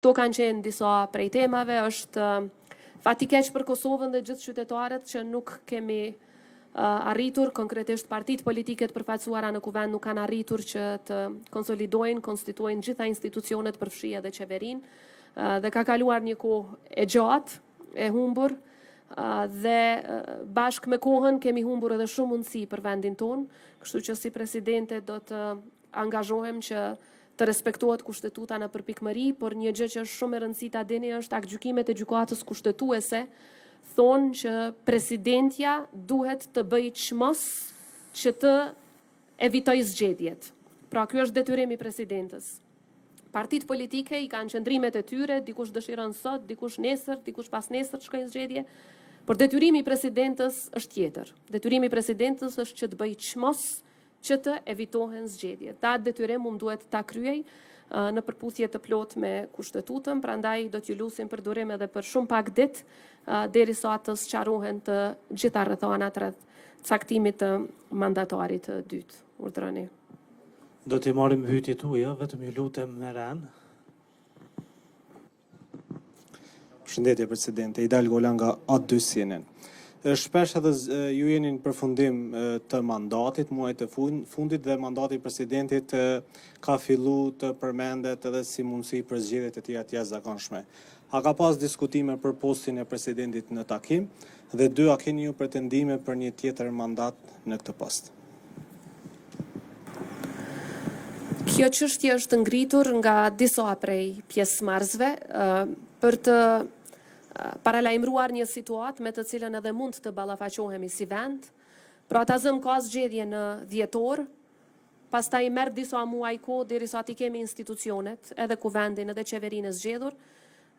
Këto kanë qenë disa prej temave, është fati keq për Kosovën dhe gjithë qytetarët që nuk kemi arritur, konkretisht partitë politike të përfaqësuara në kuvend nuk kanë arritur që të konsolidojnë, konstituojnë gjitha institucionet përfshi edhe qeverinë, dhe ka kaluar një kohë e gjatë, e humbur, dhe bashkë me kohën kemi humbur edhe shumë mundësi për vendin tonë, kështu që si presidente do të angazhohem që të respektohet kushtetuta në përpikmëri, por një gjë që është shumë e rëndësishme ta dini është aktgjykimet e gjykatës kushtetuese thonë që presidentja duhet të bëjë çmos që të evitojë zgjedhjet. Pra ky është detyrimi i presidentës. Partitë politike i kanë qëndrimet e tyre, dikush dëshiron sot, dikush nesër, dikush pas nesër të shkojnë zgjedhje, por detyrimi i presidentës është tjetër. Detyrimi i presidentës është që të bëjë çmos që të evitohen zgjedhjet. Ta detyrim më duhet ta kryej në përputhje të plot me kushtetutën, prandaj do t'ju lusim për durim edhe për shumë pak ditë derisa të sqarohen të gjitha rrethanat rreth caktimit të mandatarit të dytë. Urdhroni. Do t'i marrim pyetjet tuaja, vetëm ju lutem me ran. Përshëndetje presidente, Idal Gola nga A2 CNN. Shpesh edhe ju jeni në përfundim të mandatit, muajit të fundit dhe mandati i presidentit ka fillu të përmendet edhe si mundësi për zgjedhjet e tjera të jashtëzakonshme. A ka pas diskutime për postin e presidentit në takim dhe a keni ju pretendime për një tjetër mandat në këtë post? Kjo çështje është ngritur nga disa prej pjesëmarrësve për të paralajmëruar një situatë me të cilën edhe mund të ballafaqohemi si vend. Pra ta zëm ka zgjedhje në dhjetor, pastaj merr disa muaj kohë derisa ti kemi institucionet, edhe kuvendin edhe qeverinë e zgjedhur,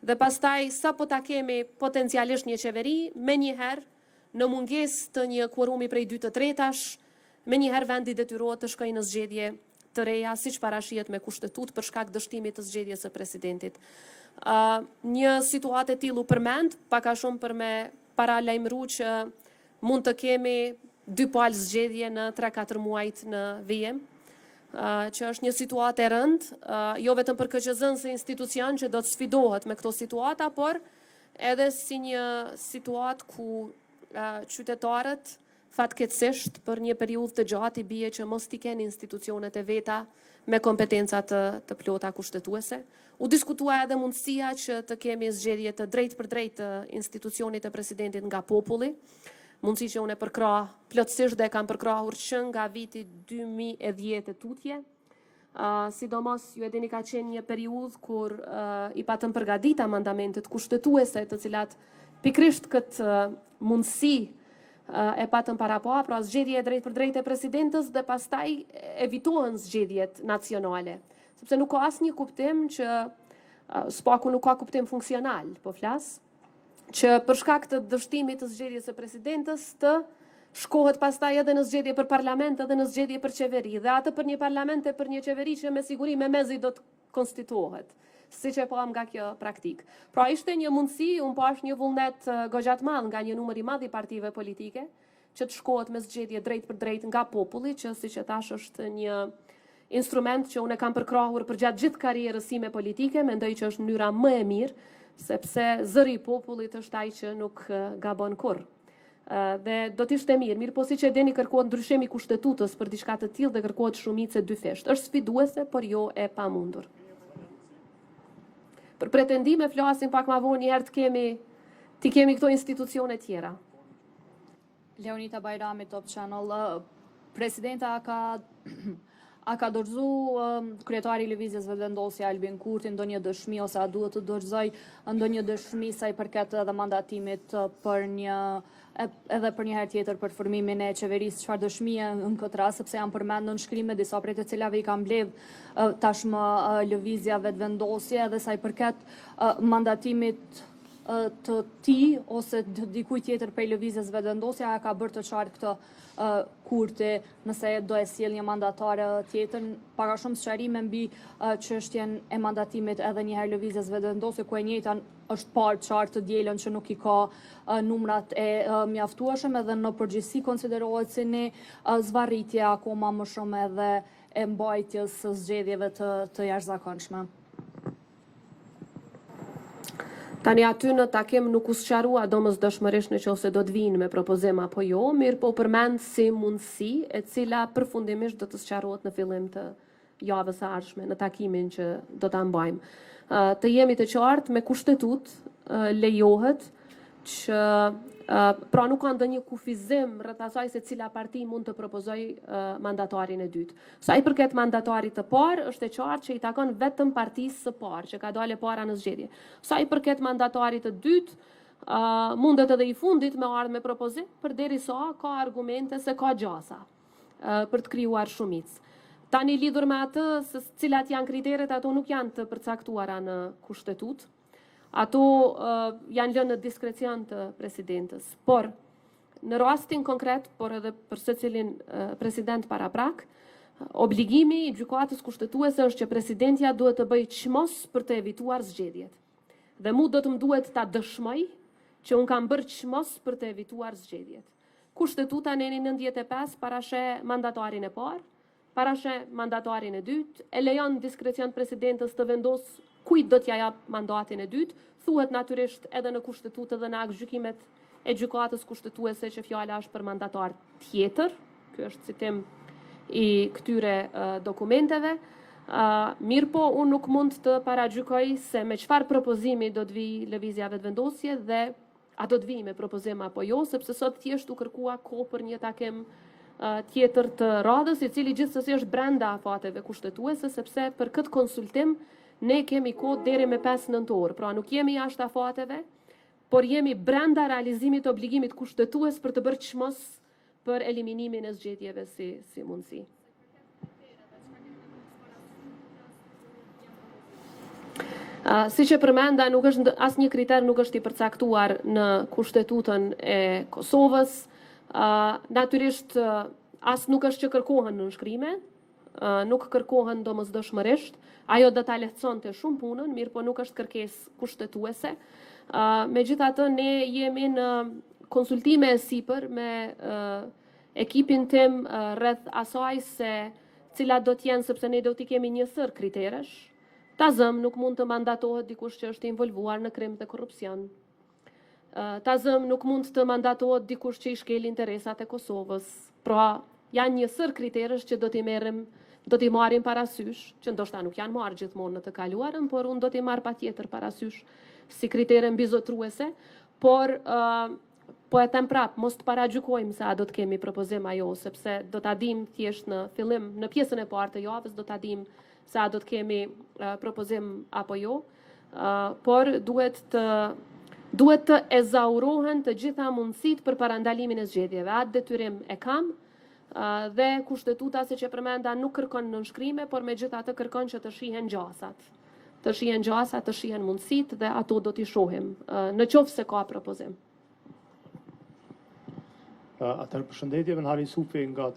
dhe pastaj sapo ta kemi potencialisht një qeveri, menjëherë në mungesë të një kuorumi prej 2/3, menjëherë vendi detyrohet të shkojë në zgjedhje të reja, siç parashihet me kushtetut për shkak dështimit të zgjedhjes së presidentit. Një situatë e tillë u përmend, pak a shumë për me paralajmëru që mund të kemi 2 palë zgjedhje në 3-4 muajt në vijim, që është një situatë e rëndë, jo vetëm për KQZ-n si institucion që do të sfidohet me këto situata, por edhe si një situatë ku qytetarët fatkeqësisht për një periudhë të gjatë i bie që mos t'i kenë institucionet e veta me kompetenca të plota kushtetuese. U diskutua edhe mundësia që të kemi zgjedhje të drejtë për drejtë të institucionit të presidentit nga populli, mundësi që unë e përkrah plotësisht dhe kam përkrahur që nga viti 2010 e tutje. Sidomos ju e dini ka qenë një periudhë kur i patëm përgatita mandamentet kushtetuese të cilat pikrisht këtë mundësi e patën para pa, pra zgjedhje e drejtë për drejtë e presidentës dhe pastaj evitohen zgjedhjet nacionale. Sepse nuk ka asnjë kuptim që spaku nuk ka kuptim funksional, po flas, që për shkak të dështimit të zgjedhjes së presidentës të shkohet pastaj edhe në zgjedhje për parlament edhe në zgjedhje për qeveri, dhe atë për një parlament e për një qeveri që me siguri me mezi do të konstituohet, siç e pam nga kjo praktik. Pra ishte një mundësi, unë pash një vullnet goxha të madh nga një numër i madh i partive politike që të shkohet me zgjedhje drejt për drejt nga populli, që siç e thash është një instrument që unë e kam përkrahur për gjatë gjithë karrierës sime politike, mendoj që është mënyra më e mirë, sepse zëri i popullit është ai që nuk gabon kurrë. Dhe do t'ishte mirë, po siç e dini kërkohet ndryshimi i kushtetutës për diçka të tillë dhe kërkohet shumicë dyfisht. Është sfiduese, por jo e pamundur. Për pretendime flasim pak ma vonë një herë të kemi këto institucione tjera. Leonita Bajrami, Top Channel. Presidenta a ka dorëzu kryetari i Lëvizjes Vetëvendosje Albin Kurti ndonjë dëshmi ose a duhet të dorëzoj ndonjë dëshmi sa i përket edhe mandatimit për edhe për një herë tjetër për formimin e qeverisë, çfarë dëshmie në këtë rast, sepse janë përmendur në shkrimet disa prej të cilave i ka mbledh tashmë Lëvizja Vetëvendosje, edhe sa i përket mandatimit të tij ose dikujt tjetër prej Lëvizjes Vetëvendosje, a ka bërë të qartë këtë Kurti nëse do e sjell një mandatare tjetër, para shumë sqarime mbi çështjen e mandatimit edhe një herë Lëvizjes Vetëvendosje, ku e njëjta është parë qartë të dielën që nuk i ka numrat e mjaftueshëm, edhe në përgjithësi konsiderohet si një zvarritje akoma më shumë edhe e mbajtjes së zgjedhjeve të jashtëzakonshme. Tani aty në takim nuk u sqarua domosdoshmërisht nëse do të vinë me propozim apo jo, mirë po përmend si mundësi e cila përfundimisht do të sqarohet në fillim të javës së ardhshme në takimin që do ta mbajmë. Të jemi të qartë me kushtetut lejohet që pra nuk ka ndonjë kufizim rreth asaj se cila parti mund të propozoj mandatarin e dytë. Sa i përket mandatarit të parë, është e qartë që i takon vetëm partisë së parë që ka dalë para në zgjedhje. Sa i përket mandatarit të dytë, mundet edhe i fundit me ardhë me propozim, përderisa ka argumente se ka gjasa për të krijuar shumicë. Tani lidhur me atë se cilat janë kriteret, ato nuk janë të përcaktuara në kushtetut. Ato janë lënë në diskrecion të presidentës. Por, në rastin konkret, por edhe për secilin president paraprak, obligimi i gjykatës kushtetuese është që presidentja duhet të bëjë çmos për të evituar zgjedhjet. Dhe mu do të më duhet ta dëshmoj që unë kam bërë çmos për të evituar zgjedhjet. Kushtetuta në 95 parashe mandatarin e parë, parashe mandatarin e dytë, e lejon diskrecion presidentës të vendos kujt do t'ja jap mandatin e dytë, thuhet natyrisht edhe në kushtetutë dhe në aktgjykimet e gjykatës kushtetuese që fjala është për mandatar tjetër. Ky është citim i këtyre dokumenteve. Mirë po, unë nuk mund të paragjykoj se me çfarë propozimi do të vi lëvizja vetëvendosje dhe a do të vi me propozim apo jo, sepse sot thjesht u kërkua kohë për një takim tjetër të radhës, i cili gjithsesi është brenda afateve kushtetuese, sepse për këtë konsultim ne kemi kohë deri me 5 nëntor. Pra nuk jemi jashtë afateve, por jemi brenda realizimit të obligimit kushtetues për të bërë çmos për eliminimin e zgjedhjeve si mundësi. Si që përmenda, nuk është asnjë kriter nuk është i përcaktuar në kushtetutën e Kosovës. Natyrisht as nuk është që kërkohen në nënshkrime, nuk kërkohen domosdoshmërisht, ajo do ta lehtësonte shumë punën, mirë po nuk është kërkesë kushtetuese. Megjithatë, ne jemi në konsultime e sipër me ekipin tim rreth asaj se cilat do t'jenë, sepse ne do t'i kemi një sër kriteresh. Tazëm nuk mund të mandatohet dikush që është involvuar në krim të korrupsion. Tazëm nuk mund të mandatohet dikush që i shkel interesat e Kosovës. Pra, janë një sër kriterësh që do t'i marrim parasysh, që ndoshta nuk janë marrë gjithmonë në të kaluarën, por unë do t'i marr patjetër parasysh si kritere mbizotruese, por po e them prap, mos të paragjykojmë se a do të kemi propozim ajo, sepse do ta dim thjesht në fillim, në pjesën e parë të javës do ta dim se a do të kemi propozim apo jo, por duhet të ezaurohen të gjitha mundësitë për parandalimin e zgjedhjeve. Atë detyrim e kam, dhe kushtetuta, siç e përmenda, nuk kërkon nënshkrime, por megjithatë kërkon që të shihen gjasat. Të shihen mundësitë dhe ato do t'i shohim, në qoftë se ka propozim. Atëherë përshëndetje, Venhari Sufi nga